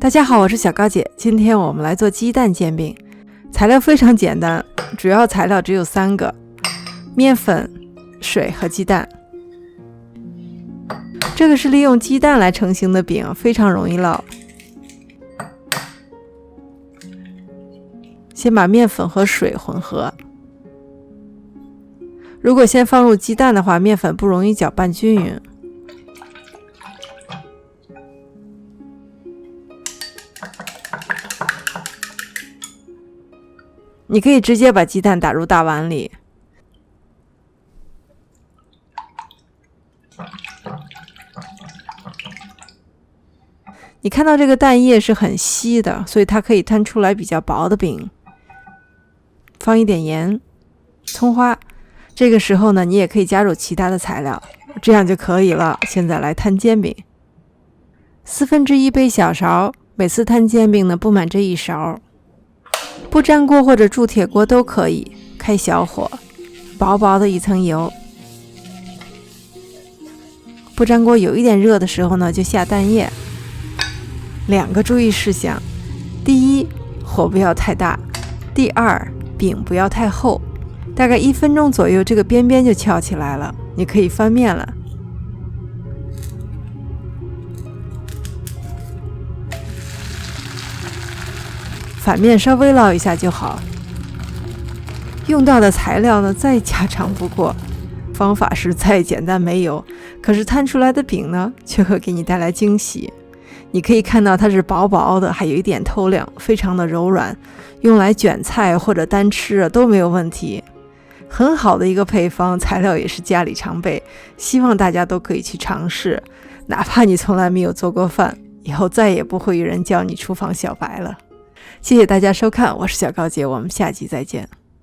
大家好，我是小高姐，今天我们来做鸡蛋煎饼。材料非常简单，主要材料只有3个：面粉、水和鸡蛋。这个是利用鸡蛋来成型的饼，非常容易烙。先把面粉和水混合。如果先放入鸡蛋的话，面粉不容易搅拌均匀。你可以直接把鸡蛋打入大碗里。你看到这个蛋液是很稀的，所以它可以摊出来比较薄的饼。放一点盐、葱花，这个时候呢，你也可以加入其他的材料，这样就可以了。现在来摊煎饼，1/4杯小勺，每次摊煎饼呢不满这1勺。不粘锅或者铸铁锅都可以，开小火，薄薄的一层油。不粘锅有一点热的时候呢，就下蛋液。2个注意事项：第一，火不要太大；第二，饼不要太厚。大概1分钟左右，这个边边就翘起来了，你可以翻面了。反面稍微烙一下就好。用到的材料呢，再家常不过，方法是再简单没有，可是摊出来的饼呢，却会给你带来惊喜。你可以看到它是薄薄的，还有一点透亮，非常的柔软，用来卷菜或者单吃都没有问题。很好的一个配方，材料也是家里常备，希望大家都可以去尝试，哪怕你从来没有做过饭，以后再也不会有人叫你厨房小白了。谢谢大家收看，我是小高姐，我们下集再见。